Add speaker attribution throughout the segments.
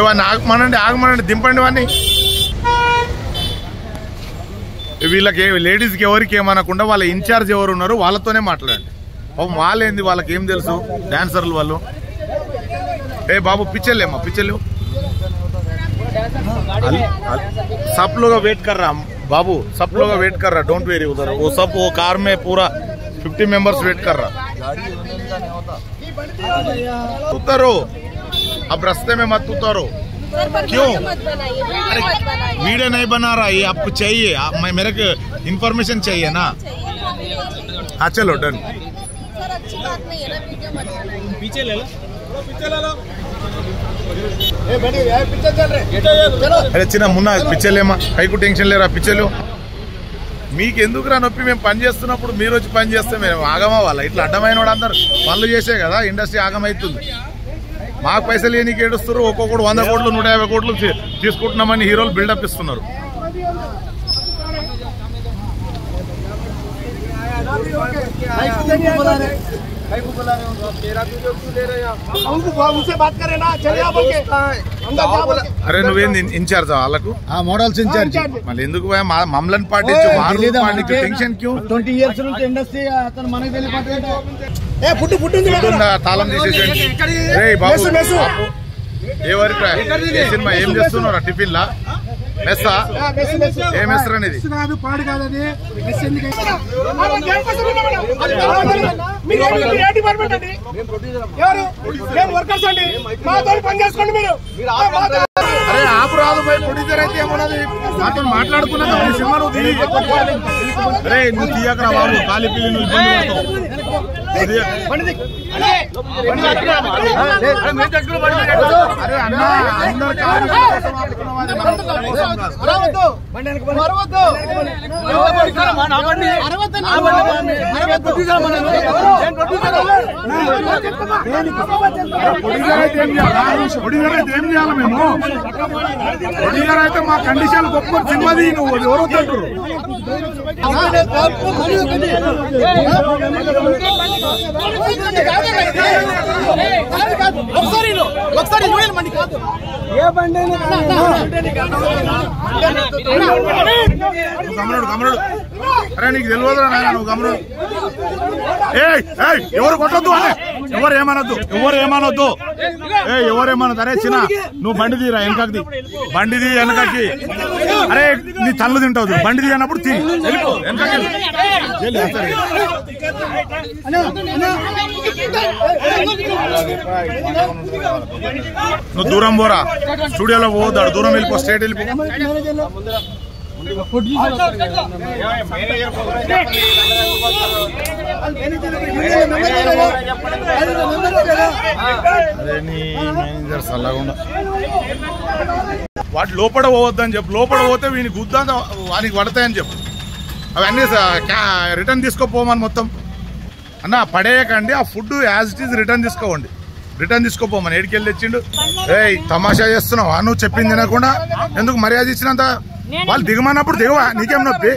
Speaker 1: వాడిని ఆగమనండి దింపండి వాడిని. వీళ్ళకి లేడీస్కి ఎవరికి ఏమనకుండా వాళ్ళ ఇన్ఛార్జ్ ఎవరు ఉన్నారు వాళ్ళతోనే మాట్లాడండి. వాళ్ళేంది వాళ్ళకి ఏం తెలుసు డాన్సర్లు వాళ్ళు. బాబు పిచ్చలేమ్మా పిచ్చలు सब लोग वेट कर रहा बाबू, सब लोग वेट कर रहा, डोंट वेरी उधर वो सब वो कार में पूरा 50 मेंबर्स वेट कर रहा. उतरो अब रास्ते में मत उतरो. क्यों वीडियो नहीं बना रहा, ये आपको चाहिए, मेरे को इन्फॉर्मेशन चाहिए ना. हाँ चलो डन. पीछे ले लो. అరే చిన్న మున్న పిచ్చలేమా కైకు టెన్షన్ లేరా పిచ్చలు. మీకెందుకురా నొప్పి? మేము పని చేస్తున్నప్పుడు మీరు వచ్చి పని చేస్తే మేము ఆగమవ్వాలా? ఇట్లా అడ్డమైన వాడు అందరు పనులు చేసే కదా ఇండస్ట్రీ ఆగమవుతుంది. మాకు పైసలు ఏనికి ఏడుస్తారు? ఒక్కొక్కడు 100 కోట్లు 150 కోట్లు తీసుకుంటున్నామని హీరోలు బిల్డప్ ఇస్తున్నారు. అరే నువ్వేంది ఇన్ఛార్జ్ వాళ్ళకు?
Speaker 2: Models in charge.
Speaker 1: మళ్ళీ ఎందుకు మమ్మల్ని పాటించు టెన్షన్ క్యూ?
Speaker 2: 20 years నుంచి ఇండస్ట్రీ అతను మనకి
Speaker 1: తాళం తీసేసి ఎవరికి సినిమా ఏం చేస్తున్నారా? టిఫిన్ లా మెస్సా? ఏ మెస్సర్ అనేది? అరే ఆపు రాదు పోయి ప్రొడ్యూసర్ అయితే ఏమన్నది మాతో మాట్లాడుకున్నా సినిమా నువ్వు అరే నువ్వు తీయకరా బాబు కాలి పిల్లి నువ్వు అరే అన్న ఏం చేయాలి మేము? ప్రొడ్యూసర్ అయితే మా కండిషన్ గొప్ప సినిమాది నువ్వు ఎవరు వద్దంటారు? గమనుడు అరే నీకు తెలియదురా నాయన నువ్వు గమనుడు. ఎవరు కొట్టొద్దు అనే ఎవరు ఏమనొద్దు ఎవరేమనొద్దు. అరే చిన్న నువ్వు బండి తీరా వెనకది బండిది వెనకకి. అరే నీ తల్లు తింటావు బండిది అన్నప్పుడు తీ వెళ్ళిపో వెనకకి. నువ్వు దూరం పోరా స్టూడియోలో పోతాడు దూరం వెళ్ళిపో స్ట్రేట్ వెళ్ళిపో. అదే నీ మేనేజర్ సల్లగా వాటి లోపల పోవద్దని చెప్పు. లోపల పోతే వీని గుద్దా వానికి పడతాయని చెప్పు. అవన్నీ రిటర్న్ తీసుకోపోమని మొత్తం అన్న పడేయకండి. ఆ food as it is return తీసుకోవండి. రిటర్న్ తీసుకోపోమని ఏడికెళ్ళి తెచ్చిండు. తమాషా చేస్తున్నావా నువ్వు చెప్పింది తినకుండా? ఎందుకు మర్యాద ఇచ్చినంత? వాళ్ళు దిగమన్నప్పుడు దిగవా? నీకేం నొప్పి?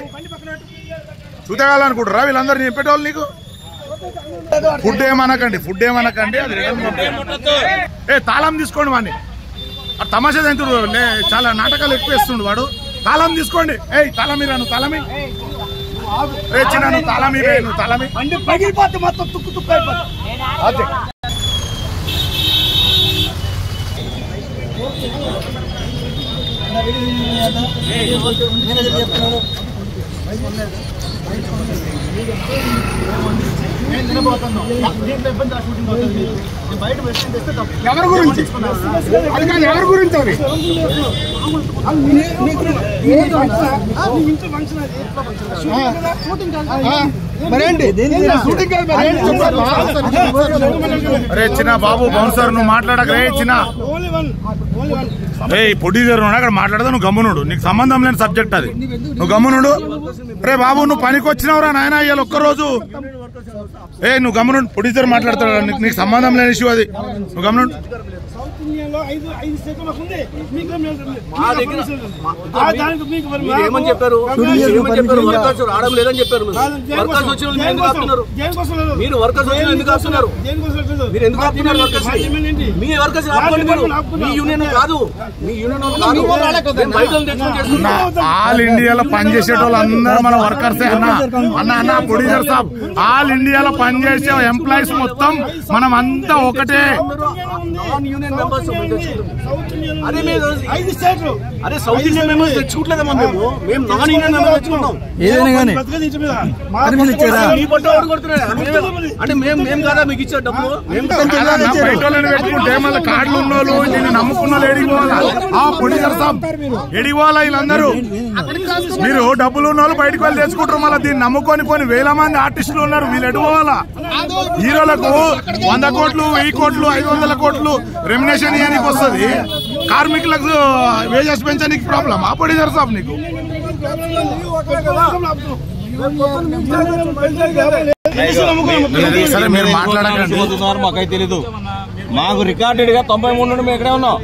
Speaker 1: చూతగాలనుకుంటారా వీళ్ళందరూ చెప్పేటోళ్ళు నీకు? ఫుడ్ ఏమనకండి అది తాళం తీసుకోండి వాడిని. తమాషా తింటుడు చాలా నాటకాలు ఎక్కువ వేస్తుండు వాడు. తాళం తీసుకోండి. తాళం మీరా నువ్వు తాళమి చిన్న నువ్వు తాళమి నువ్వు తాళమి పగిలిపోతే మొత్తం తుక్కు తుక్కు అయిపోతుంది. ఎవరి గురించి అది కానీ ఎవరి గురించి అవి అరే చిన్న బాబు బౌన్సర్ నువ్వు మాట్లాడక రే చిన్న ప్రొడ్యూసర్ అక్కడ మాట్లాడదా నువ్వు గమ్మునుడు. నీకు సంబంధం లేని సబ్జెక్ట్ అది, నువ్వు గమ్మునుడు. రే బాబు నువ్వు పనికి వచ్చినావురా నాయన ఇవాళ ఒక్కరోజు. నువ్వు గమ్మునుడు. ప్రొడ్యూసర్ మాట్లాడతాడు నీకు సంబంధం లేని ఇష్యూ అది, నువ్వు గమ్మునుడు.
Speaker 3: ఏమని చెప్పారు? వర్కర్స్ రావడం లేదని చెప్పారు. వర్కర్స్ వచ్చిన వాళ్ళు ఎందుకు ఆపుతున్నారు? మీరు వర్కర్స్ వచ్చిన ఎందుకు ఆపుతున్నారు? మీరు ఎందుకు ఆపుతున్నారు వర్కర్స్? మీ వర్కర్స్ ఆపుకోండి. మీరు మీ యూనియన్ కాదు, మీ యూనియన్ కాదు.
Speaker 1: ఆల్ ఇండియాలో పనిచేసే వాళ్ళు అందరూ మన వర్కర్సే అన్న. అన్న ప్రొడ్యూసర్ సాబ్, ఆల్ ఇండియాలో పనిచేసే ఎంప్లాయీస్ మొత్తం మనం అంతా ఒకటే.
Speaker 3: నాన్ యూనియన్ మెంబర్స్ అదే సౌత్ ఇండియన్ మెంబర్స్ తెచ్చుకోవట్లేదమ్మా. మేము నాన్ యూనియన్ మెంబర్స్ తెచ్చుకుంటాం.
Speaker 2: ఏదైనా కానీ
Speaker 3: అంటే మేము కాదా మీకు ఇచ్చే డబ్బులు?
Speaker 1: బయట పెట్టుకుంటే మళ్ళీ కార్డులు ఉన్నోళ్ళు దీన్ని నమ్ముకున్న వాళ్ళు ఎడిపోవాలా? ప్రొడ్యూసర్ సాబ్ ఎడిపోవాలా? వీళ్ళందరూ మీరు డబ్బులు ఉన్న వాళ్ళు బయటకు వెళ్ళి తెచ్చుకుంటారు. మళ్ళీ దీన్ని నమ్ముకొని కొన్ని వేల మంది ఆర్టిస్టులు ఉన్నారు. వీళ్ళు ఎడిపోవాలా? హీరోలకు 100 కోట్లు 1000 కోట్లు 500 కోట్లు రెమ్యునేషన్ ఇవ్వడానికి వస్తుంది. కార్మికులకు వేజెస్ పెంచడానికి ప్రాబ్లం. ప్రొడ్యూసర్ సాబ్ నీకు సరే మీరు మాట్లాడకండి.
Speaker 4: మాకైతే తెలీదు. మాకు రికార్డెడ్ గా 93 నుండి మేము ఇక్కడే ఉన్నాం.